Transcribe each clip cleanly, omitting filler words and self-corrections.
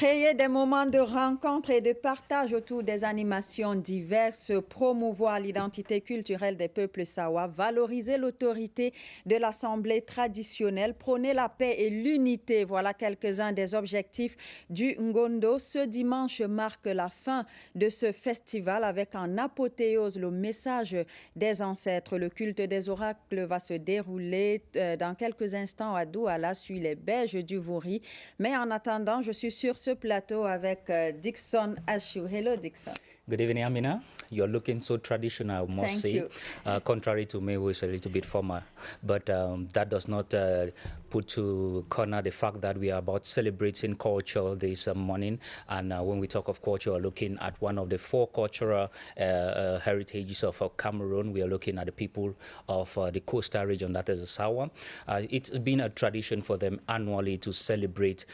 Créer des moments de rencontre et de partage autour des animations diverses, promouvoir l'identité culturelle des peuples sawa, valoriser l'autorité de l'Assemblée traditionnelle, prôner la paix et l'unité. Voilà quelques-uns des objectifs du Ngondo. Ce dimanche marque la fin de ce festival avec en apothéose le message des ancêtres. Le culte des oracles va se dérouler dans quelques instants à Douala sur les berges du Vouri. Mais en attendant, je suis sur ce plateau avec Dixon Ashou. Hello, Dixon. Good evening, Amina. You're looking so traditional, I must Thank say. you. Contrary to me, who is a little bit formal. But that does not put to corner the fact that we are about celebrating culture this morning. And when we talk of culture, we're looking at one of the four cultural heritages of Cameroon. We are looking at the people of the coastal region, that is the Sawa. It's been a tradition for them annually to celebrate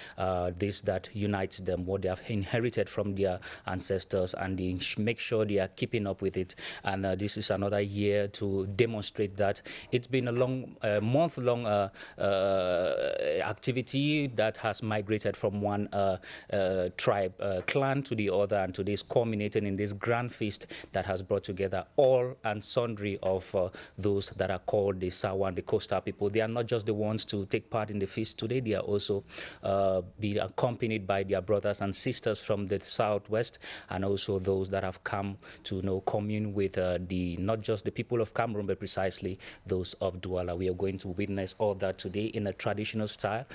this that unites them, what they have inherited from their ancestors, and they make sure they are keeping up with it. And this is another year to demonstrate that. It's been a long, month-long activity that has migrated from one tribe, clan to the other, and today is culminating in this grand feast that has brought together all and sundry of those that are called the Sawa and the coastal people. They are not just the ones to take part in the feast today, they are also being accompanied by their brothers and sisters from the southwest, and also those that have come to commune with not just the people of Cameroon, but precisely those of Douala. We are going to witness all that today in a traditional style.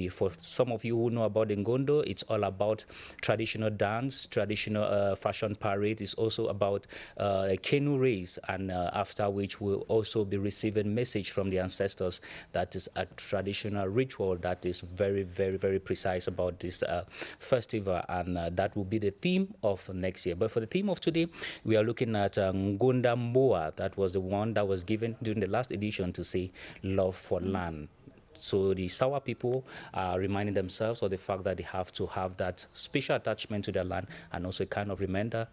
For some of you who know about the Ngondo, it's all about traditional dance, traditional fashion parade. It's also about a canoe race, and after which we'll also be receiving message from the ancestors. That is a traditional ritual that is very, very, very precise about this festival, and that will be the theme of next year. But for the theme of today, we are looking at Ngonda Mboa. That was the one that was given during the last edition to say love for land. So the Sawa people are reminding themselves of the fact that they have to have that special attachment to their land, and also a kind of reminder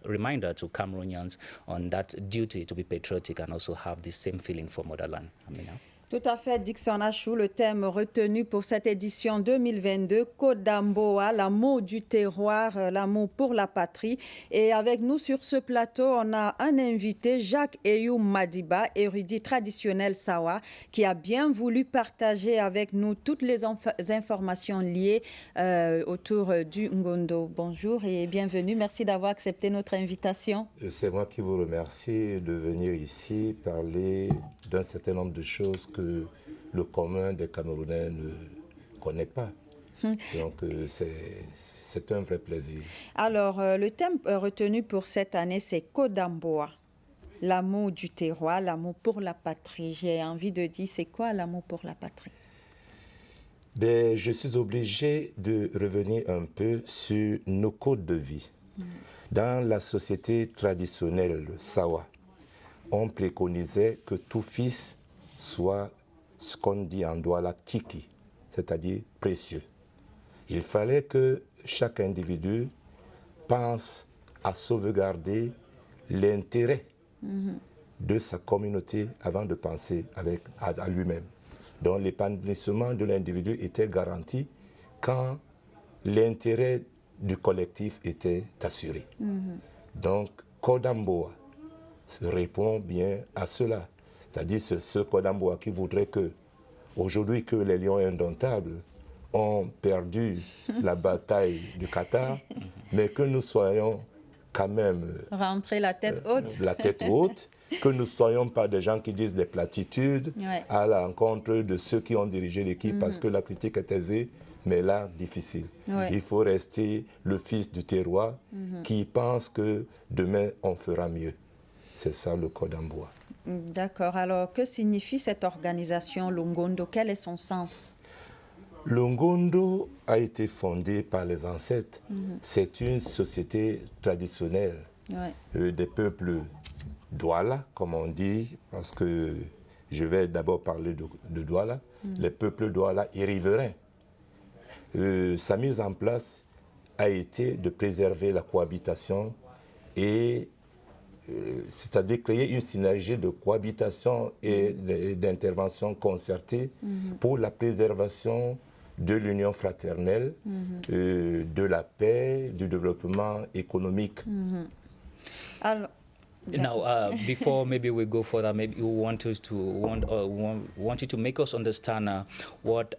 to Cameroonians on that duty to be patriotic and also have the same feeling for motherland. Amina. Tout à fait, Dixon Achou, le thème retenu pour cette édition 2022, Kodamboa, l'amour du terroir, l'amour pour la patrie. Et avec nous sur ce plateau, on a un invité, Jacques Eyou Madiba, érudit traditionnel Sawa, qui a bien voulu partager avec nous toutes les informations liées autour du Ngondo. Bonjour et bienvenue. Merci d'avoir accepté notre invitation. C'est moi qui vous remercie de venir ici parler d'un certain nombre de choses que le commun des Camerounais ne connaît pas. Donc c'est un vrai plaisir. Alors, le thème retenu pour cette année, c'est Kodamboa, l'amour du terroir, l'amour pour la patrie. J'ai envie de dire, c'est quoi l'amour pour la patrie? Ben, je suis obligé de revenir un peu sur nos codes de vie. Dans la société traditionnelle Sawa, on préconisait que tout fils soit ce qu'on dit en Douala tiki, c'est-à-dire précieux. Il fallait que chaque individu pense à sauvegarder l'intérêt de sa communauté avant de penser à lui-même. Donc l'épanouissement de l'individu était garanti quand l'intérêt du collectif était assuré. Donc Kodamboa répond bien à cela. C'est-à-dire ce Kodamboa qui voudrait que, aujourd'hui que les lions indomptables ont perdu la bataille du Qatar, mais que nous soyons quand même... Rentrer la tête haute. La tête haute, que nous ne soyons pas des gens qui disent des platitudes à l'encontre de ceux qui ont dirigé l'équipe, parce que la critique est aisée, mais là, difficile. Il faut rester le fils du terroir qui pense que demain, on fera mieux. C'est ça le Kodamboa. D'accord. Alors, que signifie cette organisation, le Ngondo? Quel est son sens? Le Ngondo a été fondé par les ancêtres. C'est une société traditionnelle des peuples Douala, comme on dit, parce que je vais d'abord parler de Douala, les peuples Douala et riverains. Sa mise en place a été de préserver la cohabitation et c'est-à-dire créer une synergie de cohabitation et d'intervention concertée pour la préservation de l'union fraternelle, de la paix, du développement économique. Alors, Now, before maybe we go further, maybe you want you to make us understand what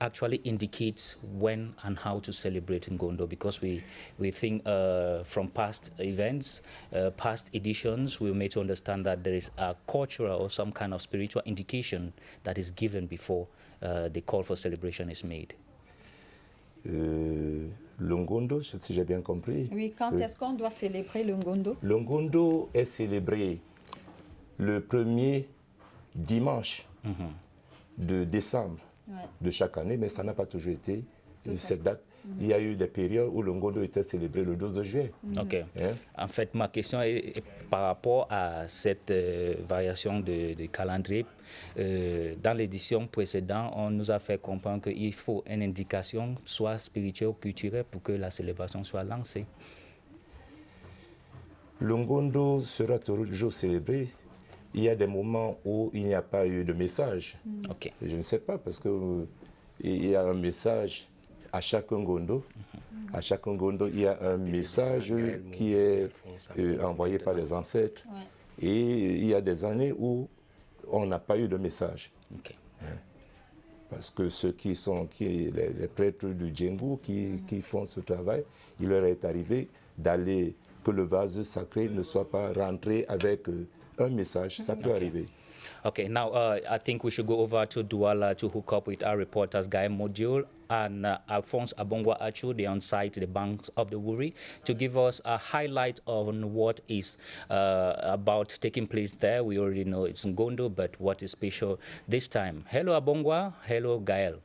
actually indicates when and how to celebrate Ngondo, because we think from past events, past editions, we made to understand that there is a cultural or some kind of spiritual indication that is given before the call for celebration is made. Le Ngondo, si j'ai bien compris. Oui, quand est-ce qu'on doit célébrer le Ngondo? Le Ngondo est célébré le premier dimanche de décembre de chaque année, mais ça n'a pas toujours été cette date. Il y a eu des périodes où le Ngondo était célébré le 12 juillet. Ok. En fait, ma question est par rapport à cette variation de calendrier. Dans l'édition précédente, on nous a fait comprendre qu'il faut une indication, soit spirituelle ou culturelle, pour que la célébration soit lancée. Le Ngondo sera toujours célébré. Il y a des moments où il n'y a pas eu de message. Ok. Je ne sais pas, parce qu'il y a un message à chaque Ngondo. À chaque Ngondo, il y a un message qui est envoyé par les ancêtres. Et il y a des années où on n'a pas eu de message. Okay. Parce que ceux les prêtres du Djengu qui font ce travail, il leur est arrivé d'aller, que le vase sacré ne soit pas rentré avec un message. Ça peut arriver. Okay, now I think we should go over to Douala to hook up with our reporters Guy Module and Alphonse Abongwa Achu. They're on site, the banks of the Wuri, to give us a highlight on what is about taking place there. We already know it's Ngondo, but what is special this time? Hello Abongwa, hello Gael.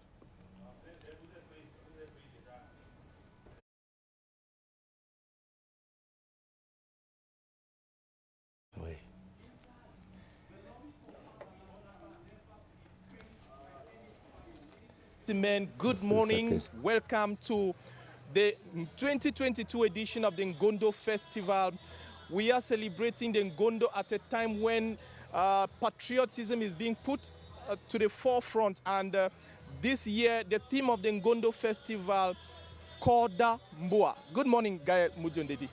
Good morning. Welcome to the 2022 edition of the Ngondo Festival. We are celebrating the Ngondo at a time when patriotism is being put to the forefront. And this year, the theme of the Ngondo Festival, Koda Mbua. Good morning, Gaël Moudjondedi.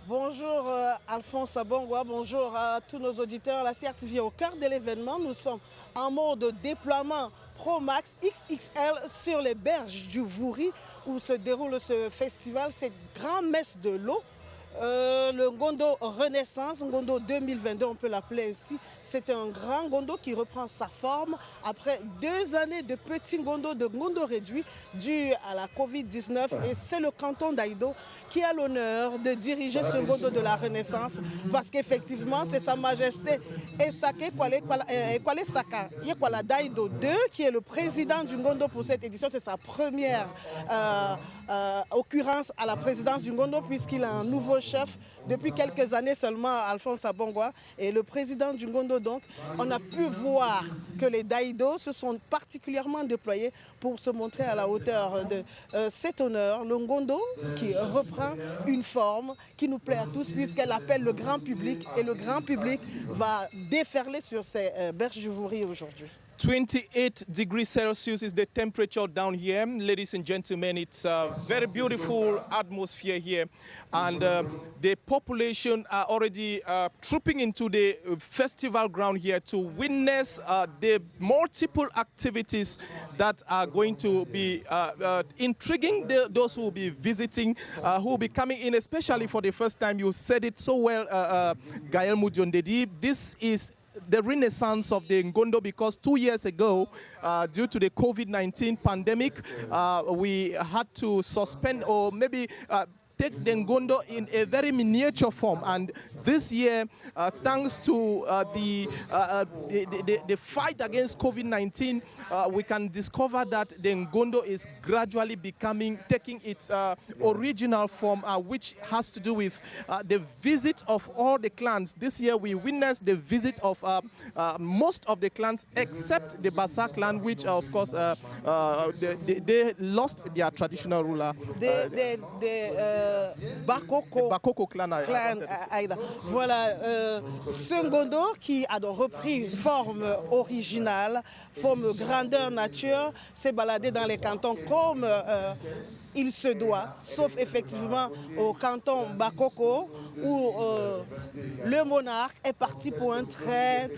Bonjour Alphonse Abongwa, bonjour à tous nos auditeurs. La CRTV au cœur de l'événement. Nous sommes en mode déploiement Pro Max XXL sur les berges du Vouri où se déroule ce festival, cette grande messe de l'eau. Le Ngondo Renaissance, Ngondo 2022, on peut l'appeler ainsi. C'est un grand Ngondo qui reprend sa forme après 2 années de petits Ngondo, de Ngondo réduit, dû à la Covid-19. Et c'est le canton d'Aïdo qui a l'honneur de diriger ce Ngondo de la Renaissance, parce qu'effectivement, c'est Sa Majesté Esake Kwale Saka Yekwala d'Aïdo II qui est le président du Ngondo pour cette édition. C'est sa première occurrence à la présidence du Ngondo, puisqu'il a un nouveau chef depuis quelques années seulement, Alphonse Abongwa, et le président du Ngondo. Donc, on a pu voir que les Daïdo se sont particulièrement déployés pour se montrer à la hauteur de cet honneur. Le Ngondo qui reprend une forme qui nous plaît à tous, puisqu'elle appelle le grand public, et le grand public va déferler sur ces berges du Vouri aujourd'hui. 28 degrees Celsius is the temperature down here. Ladies and gentlemen, it's a very beautiful atmosphere here. And the population are already trooping into the festival ground here to witness the multiple activities that are going to be intriguing those who will be visiting, who will be coming in, especially for the first time. You said it so well, Gaël Moudjondedi. This is the renaissance of the Ngondo, because 2 years ago, due to the COVID-19 pandemic, we had to suspend or maybe take the Ngondo in a very miniature form. And this year, thanks to the fight against COVID-19, we can discover that the Ngondo is gradually taking its original form, which has to do with the visit of all the clans. This year, we witnessed the visit of most of the clans, except the Bassa clan, which, of course, they lost their traditional ruler. Bakoko. Bakoko clan. Aïda. Voilà, ce Ngondo qui a donc repris forme originale, forme grandeur nature, s'est baladé dans les cantons comme il se doit, sauf effectivement au canton Bakoko où le monarque est parti pour un très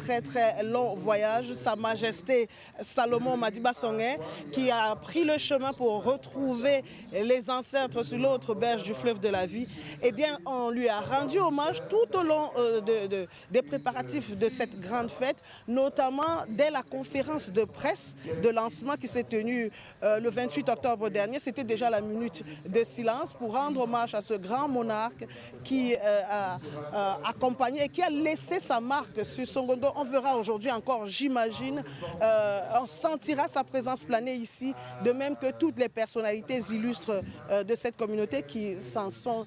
long voyage. Sa Majesté Salomon Madiba Songé qui a pris le chemin pour retrouver les ancêtres sur l'autre berge du fleuve de la vie. Eh bien, on lui a rendu hommage tout au long des préparatifs de cette grande fête, notamment dès la conférence de presse de lancement qui s'est tenue le 28 octobre dernier. C'était déjà la minute de silence pour rendre hommage à ce grand monarque qui a accompagné et qui a laissé sa marque sur son Ngondo. On verra aujourd'hui encore, j'imagine, on sentira sa présence planer ici, de même que toutes les personnalités illustres de cette communauté qui s'en sont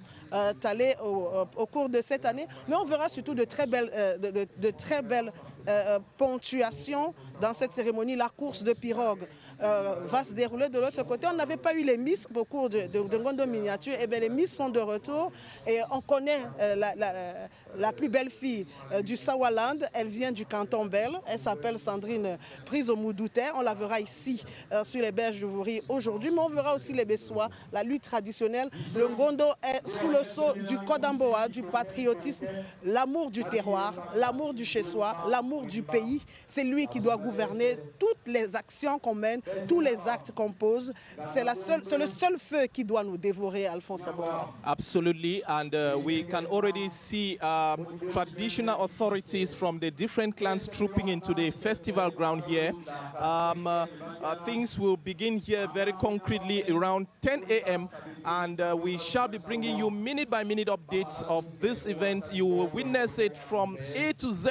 allées au cours de cette année. Mais on verra surtout de très belles ponctuation dans cette cérémonie. La course de pirogue va se dérouler de l'autre côté. On n'avait pas eu les Miss au cours de Ngondo Miniature. Et bien les Miss sont de retour et on connaît la plus belle fille du Sawaland. Elle vient du canton Bel. Elle s'appelle Sandrine Prise au Moudouté. On la verra ici sur les berges du Vouri aujourd'hui, mais on verra aussi les Bessois, la lutte traditionnelle. Le Ngondo est sous le sceau du Kodamboa, du patriotisme, l'amour du terroir, l'amour du chez-soi, l'amour du pays. C'est lui qui doit gouverner toutes les actions qu'on mène, tous les actes qu'on pose. C'est le seul feu qui doit nous dévorer, Alphonse Abon. Absolutely, and we can already see traditional authorities from the different clans trooping into the festival ground here. Things will begin here very concretely around 10 a.m. and we shall be bringing you minute by minute updates of this event. You will witness it from A to Z,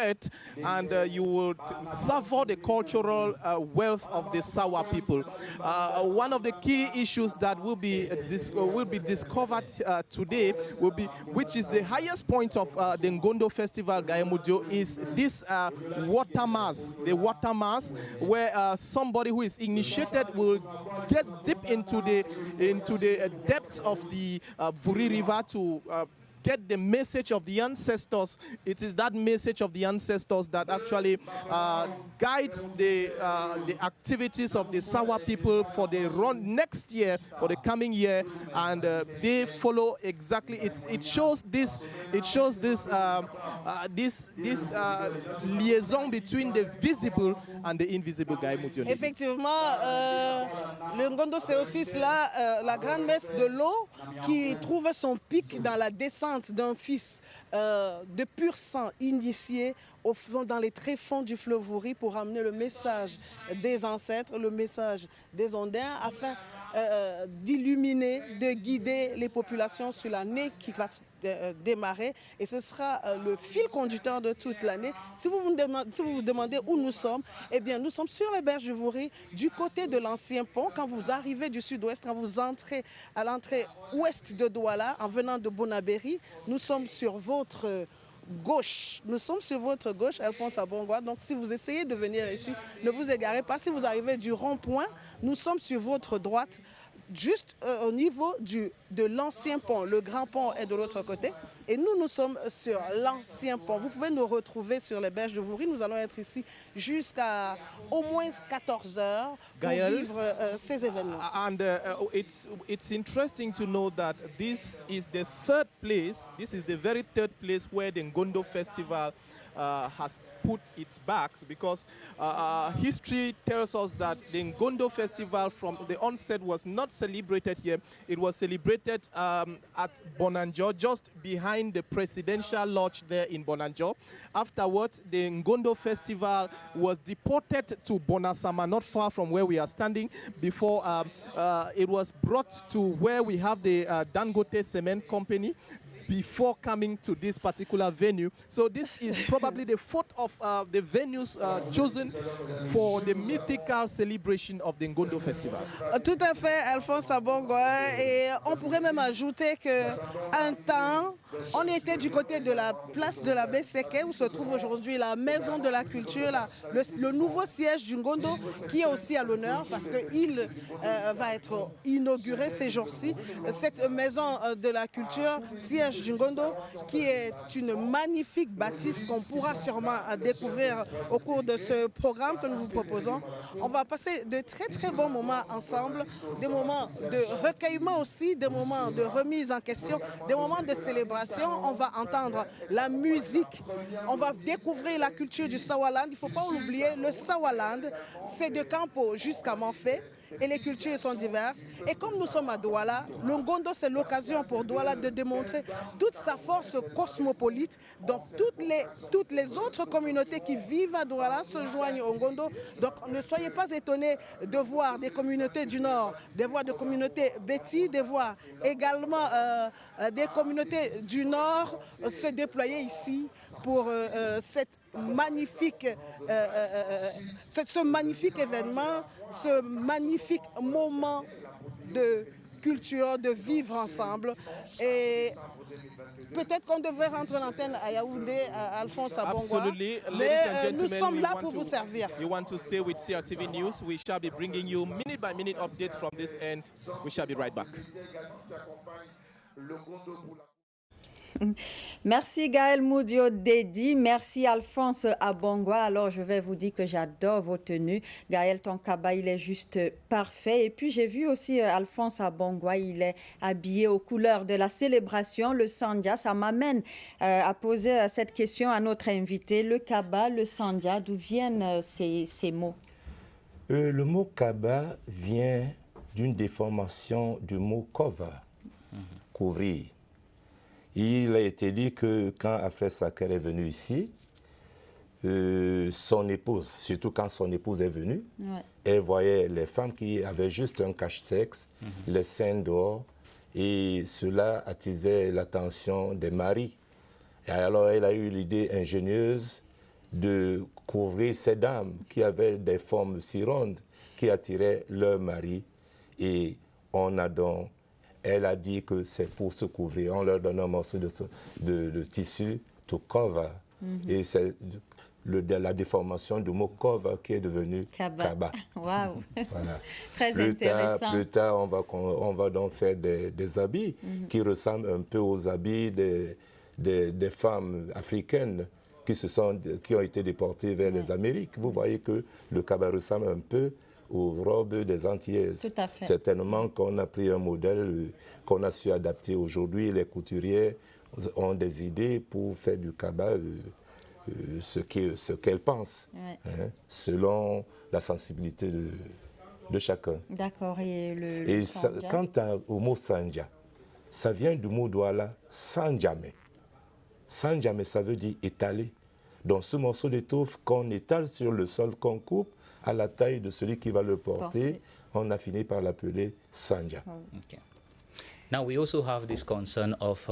and you will savor the cultural wealth of the Sawa people. One of the key issues that will be discovered today will be, which is the highest point of the Ngondo Festival Gayamudio, is this water mass. The water mass, where somebody who is initiated will get deep into the depths of the Vuri River to get the message of the ancestors. It is that message of the ancestors that actually guides the activities of the Sawa people for the next year, for the coming year, and they follow exactly. It shows this liaison between the visible and the invisible. Effectivement, le Ngondo c'est aussi cela, la grande messe de l'eau qui trouve son pic dans la descente d'un fils de pur sang initié au fond, dans les tréfonds du fleuve Vouri pour amener le message des ancêtres, le message des Ondins, afin d'illuminer, de guider les populations sur l'année qui va démarrer. Et ce sera le fil conducteur de toute l'année. Si vous vous demandez où nous sommes, eh bien nous sommes sur les berges du Vouri, du côté de l'ancien pont. Quand vous arrivez du sud-ouest, quand vous entrez à l'entrée ouest de Douala, en venant de Bonabéry, nous sommes sur votre gauche. Nous sommes sur votre gauche, Alphonse Abongwa. Donc si vous essayez de venir ici, ne vous égarez pas. Si vous arrivez du rond-point, nous sommes sur votre droite, juste au niveau de l'ancien pont. Le grand pont est de l'autre côté et nous sommes sur l'ancien pont. Vous pouvez nous retrouver sur les berges de Vouri. Nous allons être ici jusqu'à au moins 14 heures pour vivre ces événements. And it's interesting to know that this is the third place, this is the very third place where the Ngondo Festival has put its backs, because history tells us that the Ngondo Festival from the onset was not celebrated here. It was celebrated at Bonanjo, just behind the presidential lodge there in Bonanjo. Afterwards, the Ngondo Festival was deported to Bonasama, not far from where we are standing, before it was brought to where we have the Dangote Cement Company. before coming to this particular venue. So this is probably the fourth of the venues chosen for the mythical celebration of the Ngondo Festival. Tout à fait, Alphonse Abongo. Et on pourrait même ajouter qu'un temps, on était du côté de la place de la Besseke, où se trouve aujourd'hui la Maison de la Culture, le nouveau siège du Ngondo, qui est aussi à l'honneur parce qu'il va être inauguré ces jours-ci. Cette Maison de la Culture, siège du Ngondo, qui est une magnifique bâtisse qu'on pourra sûrement découvrir au cours de ce programme que nous vous proposons. On va passer de très très bons moments ensemble, des moments de recueillement aussi, des moments de remise en question, des moments de célébration. On va entendre la musique, on va découvrir la culture du Sawaland. Il ne faut pas l'oublier, le Sawaland, c'est de Campo jusqu'à Manfé. Et les cultures sont diverses. Et comme nous sommes à Douala, le Ngondo, c'est l'occasion pour Douala de démontrer toute sa force cosmopolite. Donc toutes les autres communautés qui vivent à Douala se joignent au Ngondo. Donc ne soyez pas étonnés de voir des communautés du Nord, de voir des communautés Béti, de voir également des communautés du Nord se déployer ici pour cette magnifique, ce magnifique événement, ce magnifique moment de culture, de vivre ensemble. Et peut-être qu'on devrait rentrer l'antenne à Yaoundé, à Alphonse Abongwa. Absolutely. Mais nous sommes là pour vous servir. You want to stay with CRTV News? We shall be bringing you minute by minute updates from this end. We shall be right back. Merci Gaël Moudio Dedi, merci Alphonse Abongwa. Alors je vais vous dire que j'adore vos tenues. Gaël, ton kaba, il est juste parfait. Et puis j'ai vu aussi Alphonse Abongwa, il est habillé aux couleurs de la célébration, le Sandja. Ça m'amène à poser cette question à notre invité. Le kaba, le Sandja, d'où viennent ces mots? Le mot kaba vient d'une déformation du mot cover, couvrir. Il a été dit que quand Alfred Saker est venu ici, son épouse, surtout quand son épouse est venue, elle voyait les femmes qui avaient juste un cache-sexe, les seins dehors, et cela attisait l'attention des maris. Et alors elle a eu l'idée ingénieuse de couvrir ces dames qui avaient des formes si rondes, qui attiraient leur mari. Et on a donc... Elle a dit que c'est pour se couvrir. On leur donne un morceau de tissu, to cover. Et c'est la déformation du mot cover qui est devenu kaba. Waouh. Voilà. Très intéressant. Plus tard, on va donc faire des habits qui ressemblent un peu aux habits des femmes africaines qui ont été déportées vers les Amériques. Vous voyez que le kaba ressemble un peu aux robes des Antillaises. Tout à fait. Certainement qu'on a pris un modèle qu'on a su adapter aujourd'hui. Les couturiers ont des idées pour faire du kaba ce qu'elles pensent, selon la sensibilité de chacun. D'accord. Et quant au mot Sandja, ça vient du mot Douala, Sanjame. Sanjame, ça veut dire étaler. Donc ce morceau d'étoffe qu'on étale sur le sol, qu'on coupe, à la taille de celui qui va le porter, on a fini par l'appeler Sandja. Okay. Now we also have this concern of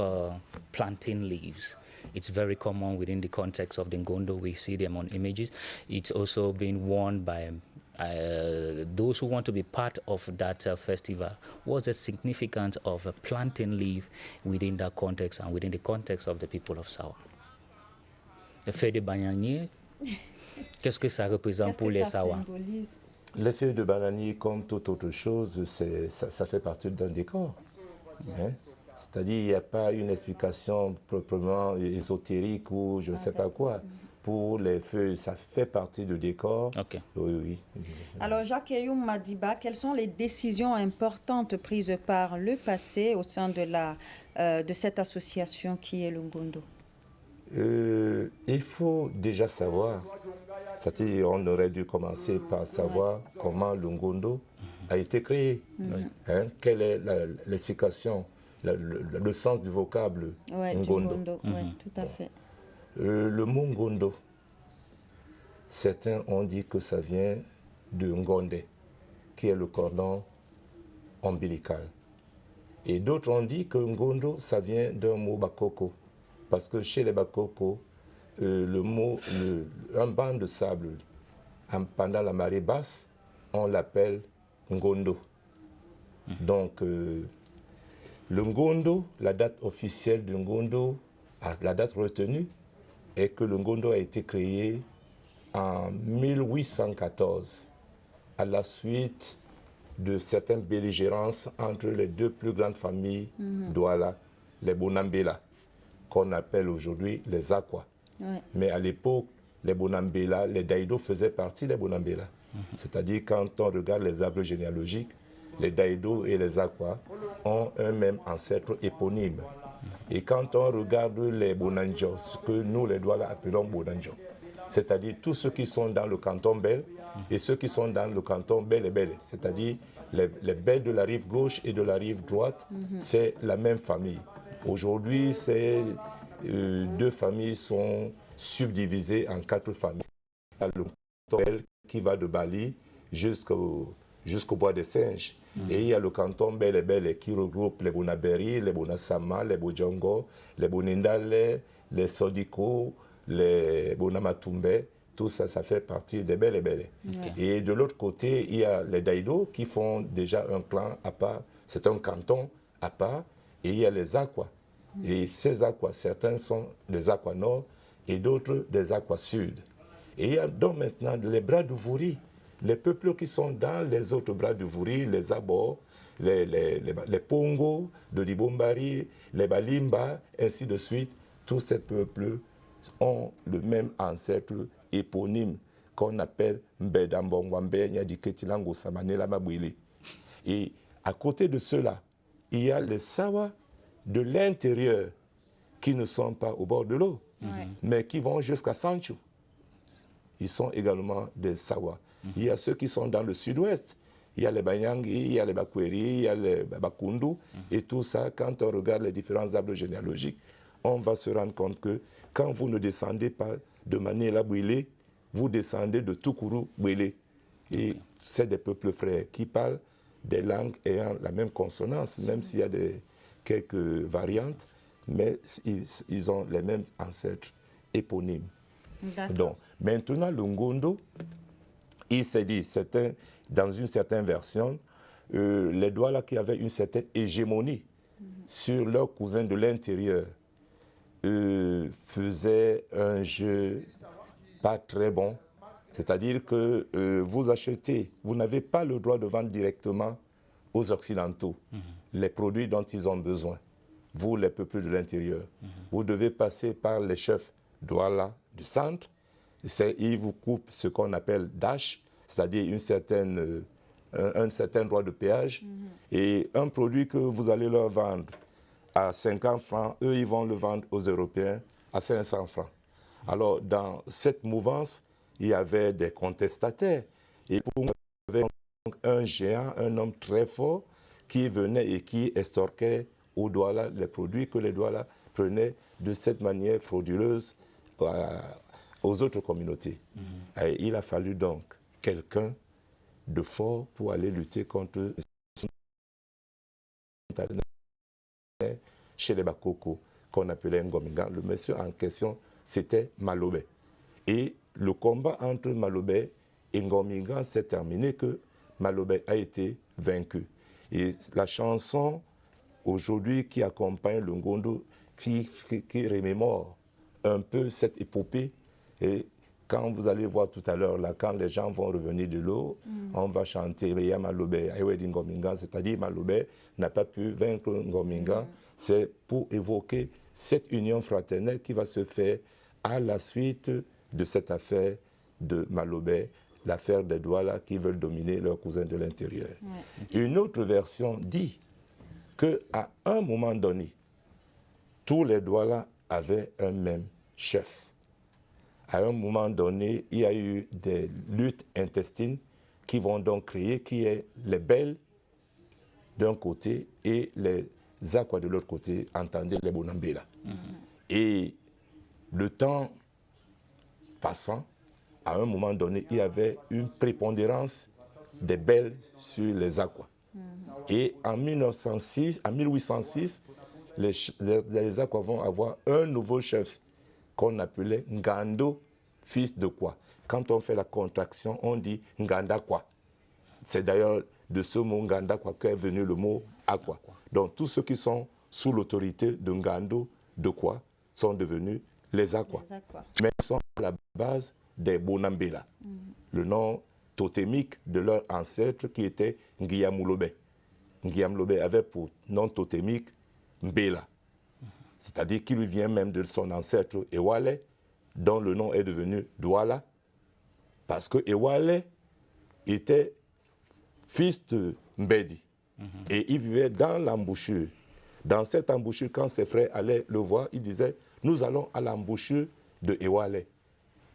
plantain leaves. It's very common within the context of the Ngondo. We see them on images. It's also being worn by those who want to be part of that festival. What's the significance of a plantain leaf within that context and within the context of the people of Sawa? Le feuille de bananier, qu'est-ce que ça représente pour les Sawa? Les feuilles de bananier, comme toute autre chose, ça fait partie d'un décor. Hein? C'est-à-dire qu'il n'y a pas une explication proprement ésotérique ou je ne sais pas quoi. Pour les feuilles, ça fait partie du décor. Okay. Oui. Alors, Jacques Eyoum Madiba, quelles sont les décisions importantes prises par le passé au sein de cette association qui est le Ngondo? Il faut déjà savoir, c'est-à-dire on aurait dû commencer par savoir comment le Ngondo a été créé. Hein? Quelle est l'explication, le sens du vocable Ngondo? Oui, tout à fait. Le mot Ngondo, certains ont dit que ça vient de Ngonde, qui est le cordon ombilical. Et d'autres ont dit que Ngondo, ça vient d'un mot Bakoko. Parce que chez les Bakoko, un banc de sable, pendant la marée basse, on l'appelle Ngondo. Donc, le Ngondo, la date officielle du Ngondo, la date retenue, est que le Ngondo a été créé en 1814, à la suite de certaines belligérances entre les deux plus grandes familles Douala, les Bonambela, qu'on appelle aujourd'hui les Akwa. Ouais. Mais à l'époque, les Bonambela, les Daïdo faisaient partie des Bonambela. C'est-à-dire, quand on regarde les arbres généalogiques, les Daïdo et les Akwa ont un même ancêtre éponyme. Et quand on regarde les Bonanjo, ce que nous, les Douala, appelons Bonanjo, c'est-à-dire tous ceux qui sont dans le canton Bel et ceux qui sont dans le canton Bel et Bel, c'est-à-dire les Bels de la rive gauche et de la rive droite, c'est la même famille. Aujourd'hui, ces deux familles sont subdivisées en 4 familles. Il y a le canton Bel qui va de Bali jusqu'au bois des Singes. Et il y a le canton Bel et Bel qui regroupe les Bonaberi, les Bonasama, les Bojongo, les Bonindale, les Sodiko, les Bonamatumbe. Tout ça, ça fait partie des Bel et Bel. Okay. Et de l'autre côté, il y a les Daïdo qui font déjà un clan à part. C'est un canton à part. Et il y a les Akwa. Et ces Akwa, certains sont des Akwa Nord et d'autres des Akwa Sud. Et il y a donc maintenant les bras de Vouri. Les peuples qui sont dans les autres bras du Vouri, les Abor, les Pongo, de Libombari, les Balimba, ainsi de suite, tous ces peuples ont le même ancêtre éponyme qu'on appelle Mbedambongwambe Nyadiketilango Samanela Mabwili. Et à côté de cela, il y a les Sawa de l'intérieur qui ne sont pas au bord de l'eau, mais qui vont jusqu'à Sancho. Ils sont également des Sawa. Il y a ceux qui sont dans le sud-ouest. Il y a les Banyangi, il y a les Bakweri, il y a les Bakundu. Et tout ça, quand on regarde les différents arbres généalogiques, on va se rendre compte que quand vous ne descendez pas de Manela Bouélé, vous descendez de Tukuru Bouélé. Et c'est des peuples frères qui parlent des langues ayant la même consonance, même s'il y a quelques variantes, mais ils ont les mêmes ancêtres éponymes. Donc, maintenant, le Ngondo, il s'est dit, dans une certaine version, les Douala qui avaient une certaine hégémonie sur leurs cousins de l'intérieur faisaient un jeu pas très bon. C'est-à-dire que vous achetez, vous n'avez pas le droit de vendre directement aux Occidentaux les produits dont ils ont besoin, vous les peuples de l'intérieur. Vous devez passer par les chefs Douala du centre. Ils vous coupent ce qu'on appelle dash, c'est-à-dire un certain droit de péage. Et un produit que vous allez leur vendre à 50 francs, eux, ils vont le vendre aux Européens à 500 francs. Alors, dans cette mouvance, il y avait des contestataires. Et pour moi, il y avait un géant, un homme très fort, qui venait et qui estorquait aux Douala les produits que les Douala prenaient de cette manière frauduleuse aux autres communautés. Et il a fallu donc quelqu'un de fort pour aller lutter contre chez les Bakoko, qu'on appelait Ngominga. Le monsieur en question, c'était Malobé. Et le combat entre Malobé et Ngominga s'est terminé que Malobé a été vaincu. Et la chanson aujourd'hui qui accompagne le Ngondo, qui remémore un peu cette épopée. Et quand vous allez voir tout à l'heure, là, quand les gens vont revenir de l'eau, on va chanter Reya Malobé, Aïwedi Ngominga, c'est-à-dire Malobé n'a pas pu vaincre Ngominga. C'est pour évoquer cette union fraternelle qui va se faire à la suite de cette affaire de Malobé, l'affaire des Douala qui veulent dominer leurs cousins de l'intérieur. Une autre version dit qu'à un moment donné, tous les Douala avaient un même chef. À un moment donné, il y a eu des luttes intestines qui vont donc créer qui est les Bels d'un côté et les Akwa de l'autre côté, entendez les Bonambela. Et le temps passant, à un moment donné, il y avait une prépondérance des Bels sur les Akwa. Et en 1806, les Akwa vont avoir un nouveau chef qu'on appelait Ngando, fils de Kwa. Quand on fait la contraction, on dit Nganda Kwa. C'est d'ailleurs de ce mot Nganda Kwa qu'est venu le mot Akwa. Donc tous ceux qui sont sous l'autorité de Ngando de Kwa sont devenus les Akwa. Mais ils sont à la base des Bonambela, le nom totémique de leur ancêtre qui était Ngiyamoulobe. Ngiyamoulobe avait pour nom totémique Mbela, c'est-à-dire qu'il lui vient même de son ancêtre Ewale, dont le nom est devenu Douala, parce que Ewale était fils de Mbedi. Et il vivait dans l'embouchure. Dans cette embouchure, quand ses frères allaient le voir, il disait, nous allons à l'embouchure de Ewale.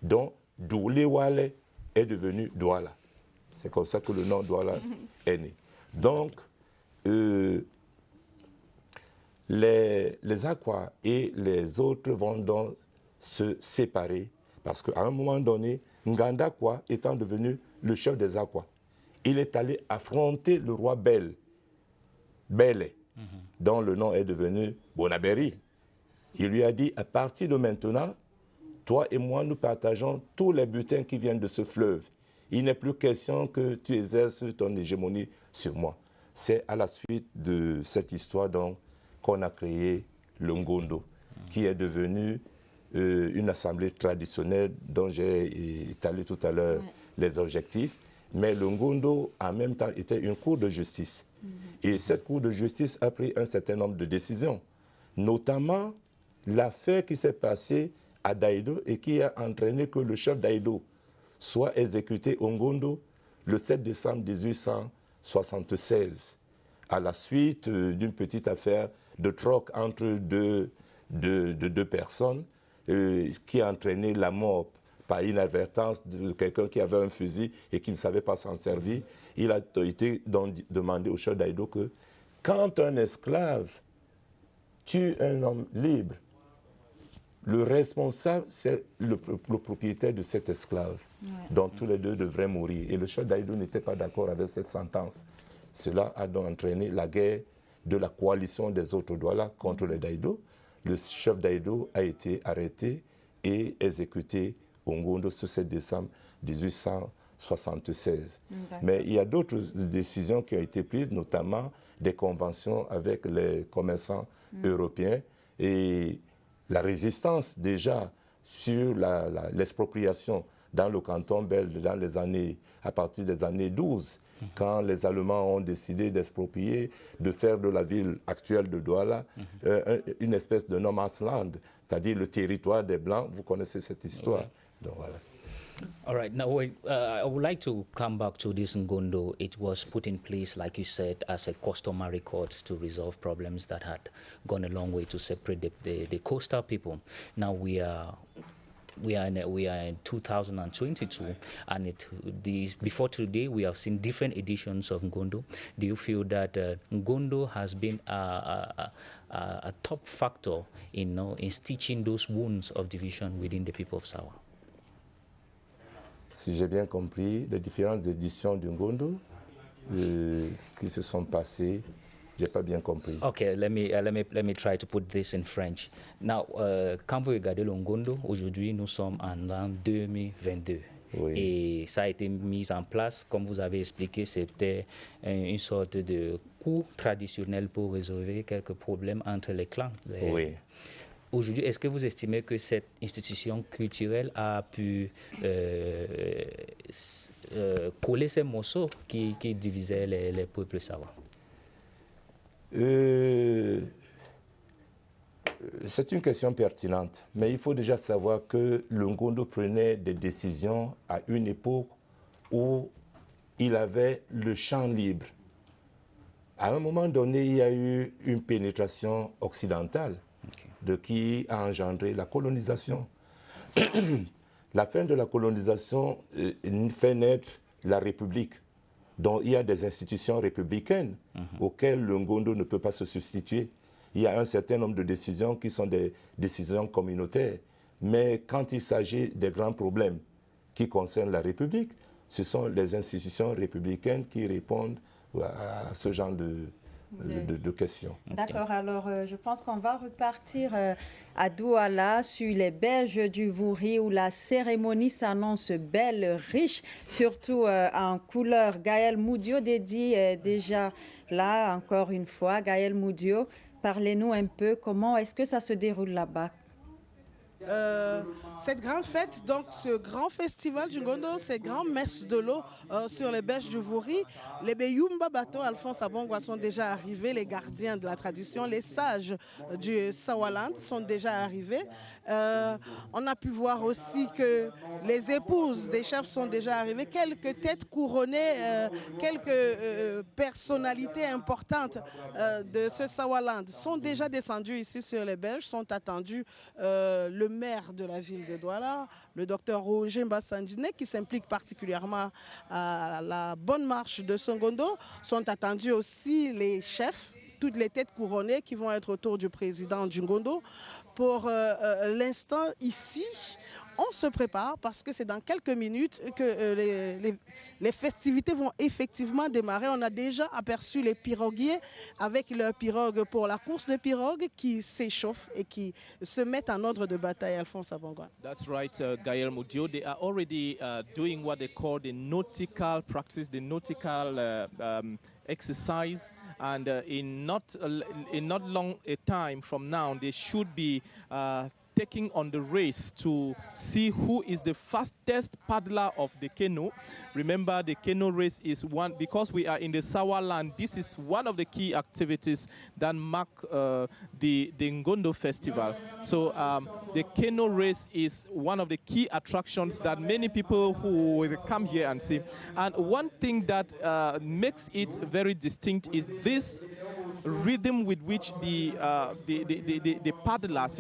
Donc, Doulewale est devenu Douala. C'est comme ça que le nom Douala est né. Donc, les Akwa et les autres vont donc se séparer parce qu'à un moment donné, Nganda Kwa étant devenu le chef des Akwa, il est allé affronter le roi Bele, dont le nom est devenu Bonaberi. Il lui a dit, à partir de maintenant, toi et moi, nous partageons tous les butins qui viennent de ce fleuve. Il n'est plus question que tu exerces ton hégémonie sur moi. C'est à la suite de cette histoire donc qu'on a créé le Ngondo, qui est devenu une assemblée traditionnelle dont j'ai étalé tout à l'heure les objectifs. Mais le Ngondo, en même temps, était une cour de justice. Et cette cour de justice a pris un certain nombre de décisions, notamment l'affaire qui s'est passée à Daïdo et qui a entraîné que le chef Daïdo soit exécuté au Ngondo le 7 décembre 1876, à la suite d'une petite affaire de troc entre deux personnes qui a entraîné la mort par inadvertance de quelqu'un qui avait un fusil et qui ne savait pas s'en servir. Il a été donc demandé au chef Daïdo que quand un esclave tue un homme libre, le responsable, c'est le propriétaire de cet esclave, dont tous les deux devraient mourir. Et le chef Daïdo n'était pas d'accord avec cette sentence. Cela a donc entraîné la guerre de la coalition des autres Douala contre les Daïdo. Le chef Daïdo a été arrêté et exécuté au Ngondo ce 7 décembre 1876. Mais il y a d'autres décisions qui ont été prises, notamment des conventions avec les commerçants européens et la résistance déjà sur l'expropriation dans le canton belge dans les années, à partir des années 12, quand les Allemands ont décidé d'exproprier, de faire de la ville actuelle de Douala une espèce de no man's land, c'est-à-dire le territoire des Blancs. Vous connaissez cette histoire. Donc, voilà. All right. Now, I would like to come back to this Ngondo. It was put in place, like you said, as a customary court to resolve problems that had gone a long way to separate the coastal people. Now we are in 2022, and before today we have seen different editions of Ngondo. Do you feel that Ngondo has been a top factor in stitching those wounds of division within the people of Sawa? Si j'ai bien compris, les différentes éditions du Ngondo qui se sont passées, j'ai pas bien compris. Okay, let me try to put this in French. Now, quand vous regardez le Ngondo, aujourd'hui nous sommes en l'an 2022. Oui. Et ça a été mis en place, comme vous avez expliqué, c'était une sorte de coup traditionnel pour résoudre quelques problèmes entre les clans. Oui. Aujourd'hui, est-ce que vous estimez que cette institution culturelle a pu coller ces morceaux qui divisaient les peuples sawa? C'est une question pertinente, mais il faut déjà savoir que le Ngondo prenait des décisions à une époque où il avait le champ libre. À un moment donné, il y a eu une pénétration occidentale de qui a engendré la colonisation. La fin de la colonisation fait naître la République, dont il y a des institutions républicaines auxquelles le Ngondo ne peut pas se substituer. Il y a un certain nombre de décisions qui sont des décisions communautaires. Mais quand il s'agit des grands problèmes qui concernent la République, ce sont les institutions républicaines qui répondent à ce genre de questions. D'accord, alors je pense qu'on va repartir à Douala sur les berges du Vouri où la cérémonie s'annonce belle, riche, surtout en couleur. Gaël Moudio dédie déjà là, encore une fois. Gaël Moudio, parlez-nous un peu, comment est-ce que ça se déroule là-bas? Cette grande fête, donc ce grand festival du Ngondo, ces grandes messes de l'eau sur les berges du Vouri, les Beyumba bateaux Alphonse Abongwa sont déjà arrivés, les gardiens de la tradition, les sages du Sawaland sont déjà arrivés. On a pu voir aussi que les épouses des chefs sont déjà arrivées, quelques têtes couronnées, quelques personnalités importantes de ce Sawaland sont déjà descendues ici sur les berges, sont attendus. Le maire de la ville de Douala, le docteur Roger Mbassandjine, qui s'implique particulièrement à la bonne marche de Songondo, sont attendus aussi les chefs, toutes les têtes couronnées qui vont être autour du président du Ngondo. Pour l'instant, ici, on se prépare parce que c'est dans quelques minutes que les festivités vont effectivement démarrer. On a déjà aperçu les piroguiers avec leurs pirogues pour la course de pirogues qui s'échauffent et qui se mettent en ordre de bataille. Alphonse Abongwa. That's right, Gaël Moudio. They are already doing what they call the nautical practice, the nautical exercise. And in not long a time from now, they should be taking on the race to see who is the fastest paddler of the canoe. Remember, the canoe race is one, because we are in the Sawa land, this is one of the key activities that mark the Ngondo festival. So the canoe race is one of the key attractions that many people who will come here and see. And one thing that makes it very distinct is this rhythm with which the paddlers,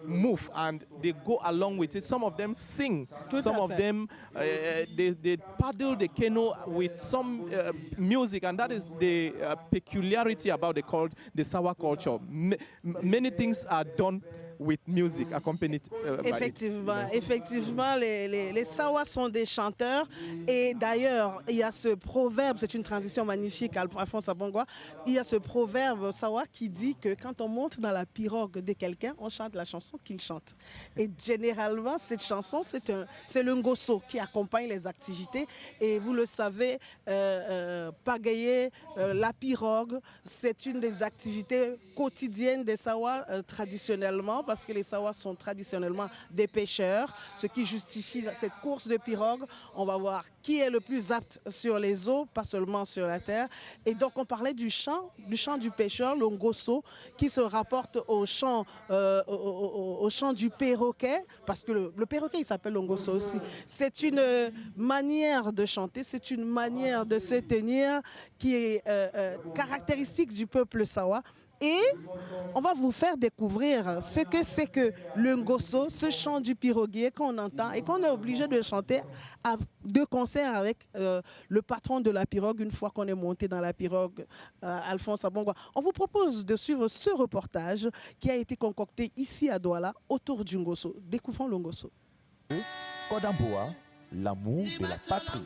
move, and they go along with it. Some of them sing. Some of them they paddle the canoe with some music, and that is the peculiarity about the Sawa culture. Many things are done with music accompanied Effectivement, les Sawa sont des chanteurs. Et d'ailleurs, il y a ce proverbe, c'est une transition magnifique, Alphonse Abongwa. Il y a ce proverbe Sawa qui dit que quand on monte dans la pirogue de quelqu'un, on chante la chanson qu'il chante. Et généralement, cette chanson, c'est le ngoso qui accompagne les activités. Et vous le savez, pagayer la pirogue, c'est une des activités quotidiennes des Sawa traditionnellement, parce que les Sawa sont traditionnellement des pêcheurs, ce qui justifie cette course de pirogue. On va voir qui est le plus apte sur les eaux, pas seulement sur la terre. Et donc on parlait du chant du pêcheur, le ngoso, qui se rapporte au chant du perroquet, parce que le perroquet il s'appelle le ngoso aussi. C'est une manière de chanter, c'est une manière de se tenir qui est caractéristique du peuple Sawa. Et on va vous faire découvrir ce que c'est que le ngoso, ce chant du piroguier qu'on entend et qu'on est obligé de chanter à deux concerts avec le patron de la pirogue une fois qu'on est monté dans la pirogue, Alphonse Abongwa. On vous propose de suivre ce reportage qui a été concocté ici à Douala autour du ngoso. Découvrons le ngoso. Kodamboa, l'amour de la patrie.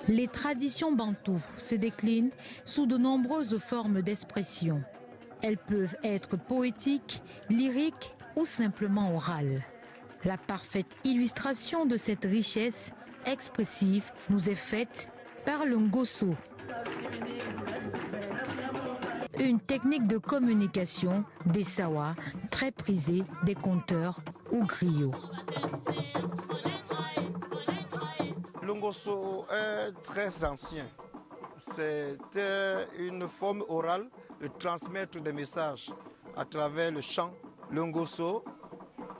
Les traditions bantoues se déclinent sous de nombreuses formes d'expression. Elles peuvent être poétiques, lyriques ou simplement orales. La parfaite illustration de cette richesse expressive nous est faite par le ngoso. Une technique de communication des Sawa très prisée des conteurs ou griots. Le ngoso est très ancien. C'est une forme orale de transmettre des messages à travers le chant. Le ngoso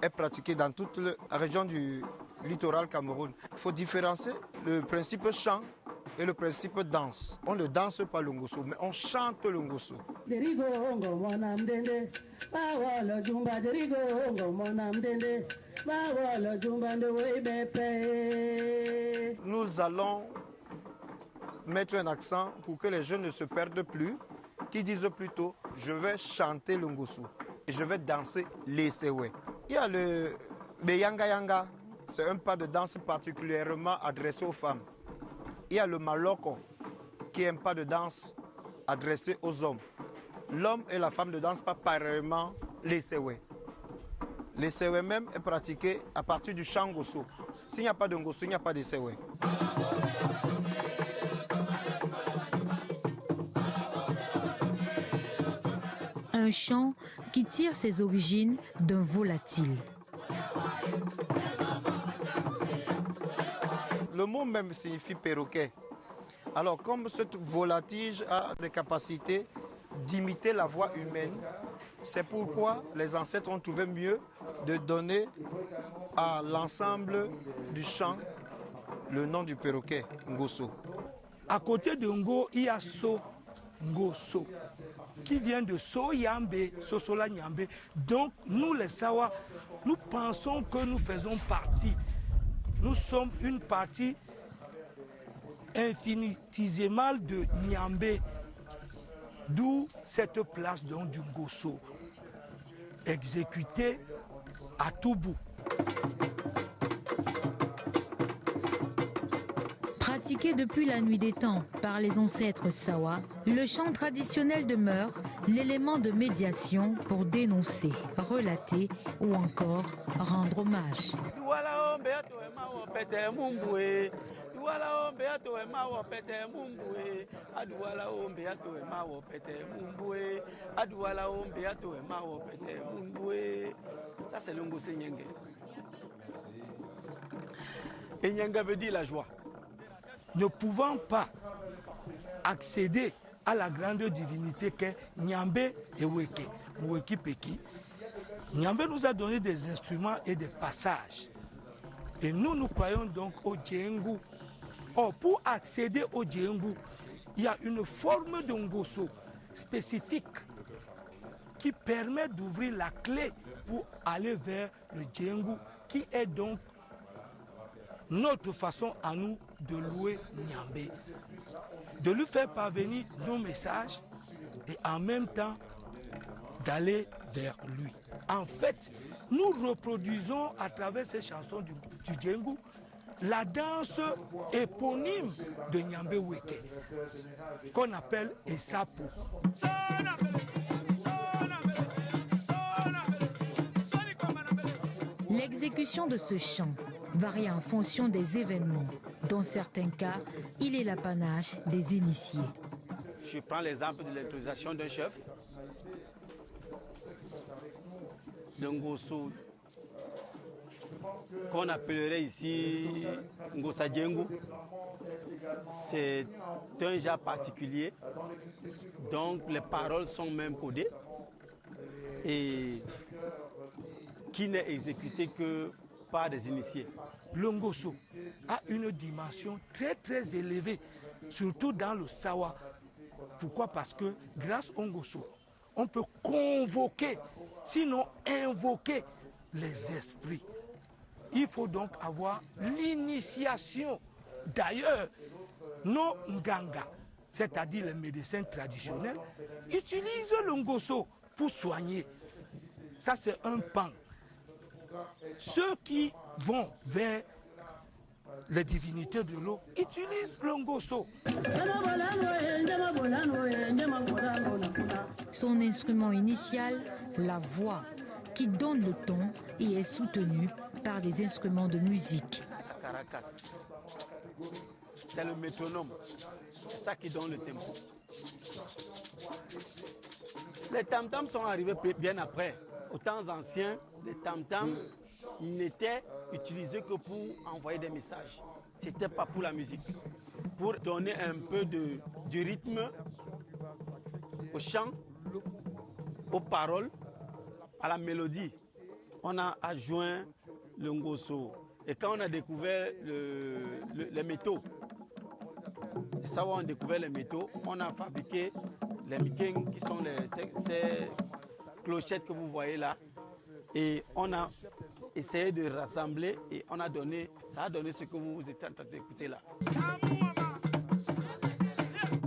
est pratiqué dans toute la région du littoral Cameroun. Il faut différencier le principe chant et le principe danse. On ne danse pas le ngoso, mais on chante le ngoso. Nous allons mettre un accent pour que les jeunes ne se perdent plus, qui disent plutôt « je vais chanter le ngoso et je vais danser les sewe ». Il y a le Beyanga Yanga, c'est un pas de danse particulièrement adressé aux femmes. Il y a le Maloko, qui est un pas de danse adressé aux hommes. L'homme et la femme ne dansent pas pareillement les sewe. Les sewe même est pratiqué à partir du chant ngoso. S'il n'y a pas de ngoso, il n'y a pas de sewe. Un chant qui tire ses origines d'un volatile. Le mot même signifie perroquet. Alors, comme cette volatige a des capacités d'imiter la voix humaine, c'est pourquoi les ancêtres ont trouvé mieux de donner à l'ensemble du chant le nom du perroquet, Ngoso. À côté de Ngo, il y a So, Ngoso, qui vient de So Yambe, Sosola Nyambe. Donc, nous les Sawa, nous pensons que nous faisons partie. Nous sommes une partie infinitésimale de Nyambe, d'où cette place donc du Ngoso, exécutée à tout bout. Pratiqué depuis la nuit des temps par les ancêtres Sawa, le chant traditionnel demeure l'élément de médiation pour dénoncer, relater ou encore rendre hommage. Ça c'est le Ngoso Nyenge. Et Nyanga veut dire la joie. Ne pouvant pas accéder à la grande divinité qu'est Nyambe et Weke, Weki Peki, Nyambe nous a donné des instruments et des passages. Et nous croyons donc au Djengu. Or, pour accéder au Djengu, il y a une forme de Ngoso spécifique qui permet d'ouvrir la clé pour aller vers le Djengu, qui est donc notre façon à nous de louer Nyambe, de lui faire parvenir nos messages et en même temps d'aller vers lui. En fait, nous reproduisons à travers ces chansons du Djengu la danse éponyme de Nyambe Weke, qu'on appelle Esapo. L'exécution de ce chant varie en fonction des événements. Dans certains cas, il est l'apanage des initiés. Je prends l'exemple de l'intronisation d'un chef, d'un Ngoso, qu'on appellerait ici Ngosa Djengu. C'est un genre particulier, donc les paroles sont même codées et qui n'est exécuté que par des initiés. Le Ngoso a une dimension très élevée, surtout dans le Sawa. Pourquoi? Parce que grâce au Ngoso, on peut convoquer, sinon invoquer les esprits. Il faut donc avoir l'initiation. D'ailleurs, nos Nganga, c'est-à-dire les médecins traditionnels, utilisent le Ngoso pour soigner. Ça, c'est un pan. Ceux qui vont vers les divinités de l'eau utilisent le Ngoso. Son instrument initial, la voix, qui donne le ton et est soutenu par des instruments de musique. C'est le métronome, c'est ça qui donne le tempo. Les tam-tams sont arrivés bien après. Aux temps anciens, les tam-tams n'étaient utilisés que pour envoyer des messages. Ce n'était pas pour la musique. Pour donner un peu du rythme au chant, aux paroles, à la mélodie, on a adjoint le Ngoso. Et quand on a découvert les métaux, les Sawa ont découvert les métaux, on a fabriqué les mikeng qui sont ces clochettes que vous voyez là. Et on a essayé de rassembler et ça a donné ce que vous êtes en train d'écouter là.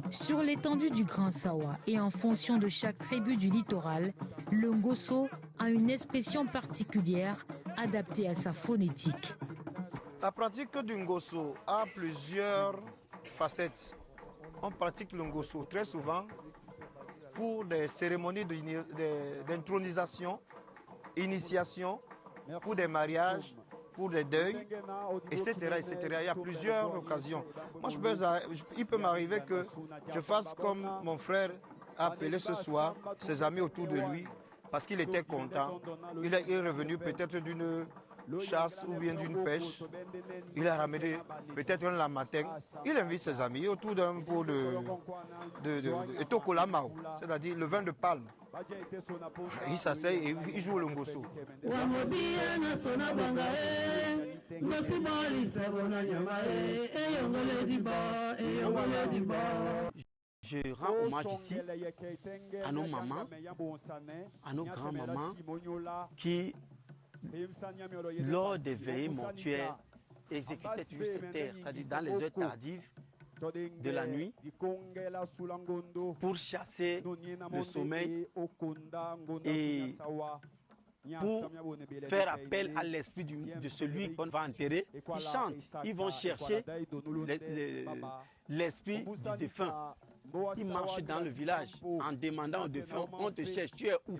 Sur l'étendue du Grand Sawa et en fonction de chaque tribu du littoral, le ngoso a une expression particulière adaptée à sa phonétique. La pratique du ngoso a plusieurs facettes. On pratique le ngoso très souvent pour des cérémonies d'intronisation, initiation, pour des mariages, pour des deuils, etc., etc. Il y a plusieurs occasions. Moi, il peut m'arriver que je fasse comme mon frère a appelé ce soir, ses amis autour de lui, parce qu'il était content. Il est revenu peut-être d'une chasse ou bien d'une pêche. Il a ramené peut-être un lamatin. Il invite ses amis autour d'un pot de tokolamao, c'est-à-dire le vin de palme. Il s'asseye et il joue le ngoso. Je rends hommage ici à nos mamans, à nos grands-mamans qui, lors des veillées mortuaires, exécutaient toujours cette terre, c'est-à-dire dans les heures tardives de la nuit, pour chasser le sommeil et pour faire appel à l'esprit de celui qu'on va enterrer. Ils chantent, ils vont chercher l'esprit du défunt. Ils marchent dans le village en demandant au défunt, on te cherche, tu es où?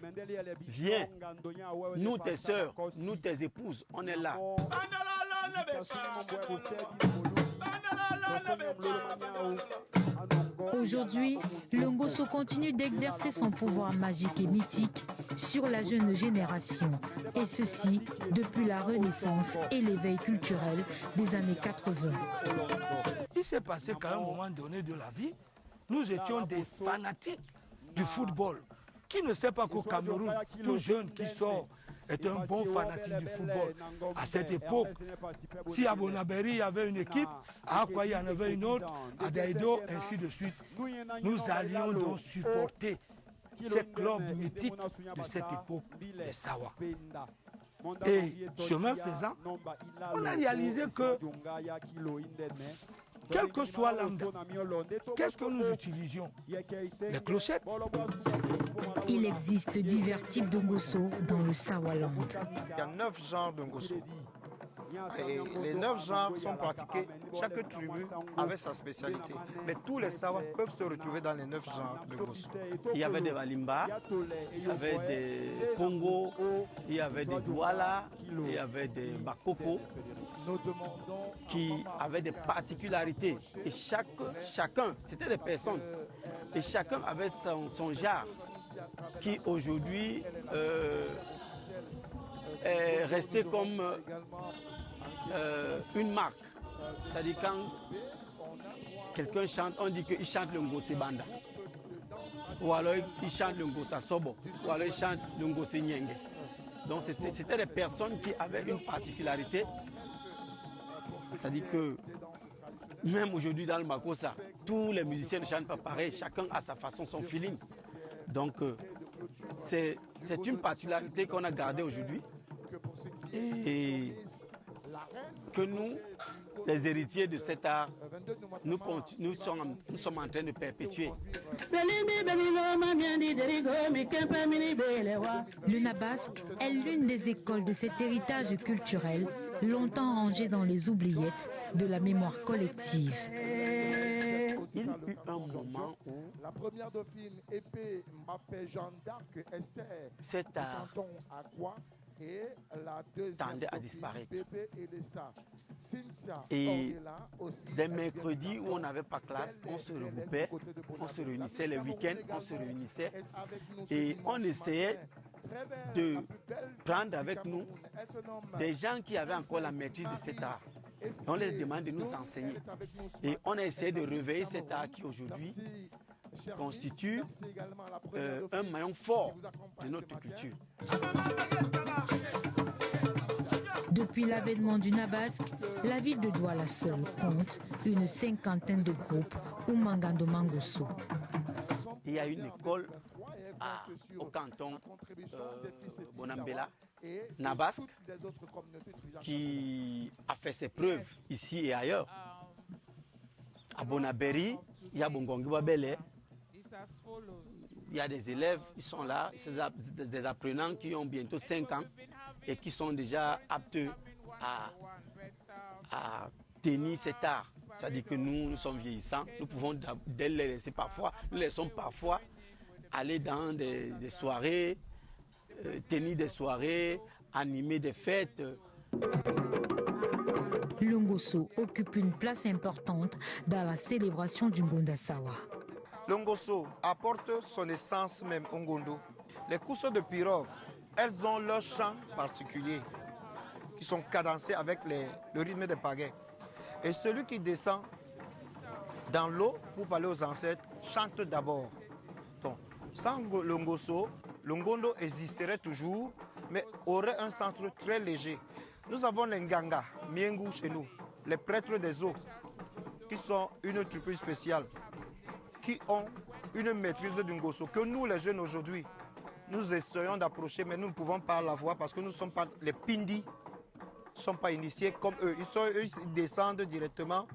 Viens, nous tes sœurs, nous tes épouses, on est là. Aujourd'hui, le ngoso continue d'exercer son pouvoir magique et mythique sur la jeune génération, et ceci depuis la Renaissance et l'éveil culturel des années 80. Il s'est passé qu'à un moment donné de la vie, nous étions des fanatiques du football. Qui ne sait pas qu'au Cameroun, tout jeune qui sort est un bon fanatique du football. À cette époque, si à Bonaberi il y avait une équipe, à Akwa il y en avait une autre, à Daïdo, ainsi de suite. Nous allions donc supporter ces clubs mythiques de cette époque, les Sawa. Et chemin faisant, on a réalisé que, quel que soit l'âme, qu'est-ce que nous utilisions? Les clochettes. Il existe divers types de ngoso dans le Sawaland. Il y a 9 genres de ngoso. Et les 9 genres sont pratiqués, chaque tribu avait sa spécialité. Mais tous les Sawa peuvent se retrouver dans les 9 genres de ngoso. Il y avait des Walimba, il y avait des Congo, il y avait des Douala, il y avait des Bakoko, qui avaient des particularités. Et chacun, c'était des personnes, et chacun avait son genre, qui aujourd'hui est resté comme une marque. C'est-à-dire quand quelqu'un chante, on dit qu'il chante le Ngosé Banda. Ou alors il chante le Ngosa Sobo. Ou alors il chante le Ngosé Nyenge. Donc c'était des personnes qui avaient une particularité. C'est-à-dire que même aujourd'hui dans le Makossa, tous les musiciens ne chantent pas pareil. Chacun a sa façon, son feeling. Donc c'est une particularité qu'on a gardée aujourd'hui. Et que nous, les héritiers de cet art, nous sommes en train de perpétuer. Le Nabasque est l'une des écoles de cet héritage culturel, longtemps rangé dans les oubliettes de la mémoire collective. Il y a eu un moment où la première dauphine épée Mbappé Jeanne d'Arc Esther, cet art tendait à disparaître. Et des mercredis où on n'avait pas classe, on se regroupait, on se réunissait les week-ends, on se réunissait et on essayait de prendre avec nous des gens qui avaient encore la maîtrise de cet art. On les demande de nous enseigner. Et on a essayé de réveiller cet art qui aujourd'hui constitue un maillon fort de notre culture. Depuis l'avènement du Nabasque, la ville de Douala seule compte une cinquantaine de groupes ou Mangando Mangoso. Il y a une école au canton Bonambela, Nabasque, qui a fait ses preuves ici et ailleurs. À Bonaberi, il y a Bongongi Wabele. Il y a des élèves, ils sont là, des apprenants qui ont bientôt 5 ans et qui sont déjà aptes à tenir cet art. C'est-à-dire que nous sommes vieillissants, nous pouvons les laisser parfois, nous laissons parfois aller dans des soirées, tenir des soirées, animer des fêtes. Le Ngoso occupe une place importante dans la célébration du Ngonda Sawa. Le Ngoso apporte son essence même au Ngondo. Les courses de pirogue, elles ont leur chant particulier, qui sont cadencés avec le rythme des pagaies. Et celui qui descend dans l'eau pour parler aux ancêtres chante d'abord. Donc, sans le Ngoso, le Ngondo existerait toujours, mais aurait un centre très léger. Nous avons les Nganga, Miengu chez nous, les prêtres des eaux, qui sont une tribu spéciale, qui ont une maîtrise du Ngoso, que nous, les jeunes aujourd'hui, nous essayons d'approcher, mais nous ne pouvons pas la voir parce que nous ne sommes pas les Pindi, ne sont pas initiés comme eux. Ils descendent directement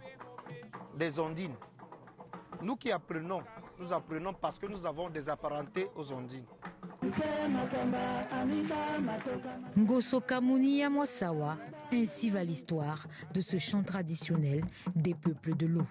des Ondines. Nous qui apprenons, nous apprenons parce que nous avons des apparentés aux Ondines. Ngoso Kamuni Yamwasawa, ainsi va l'histoire de ce chant traditionnel des peuples de l'eau.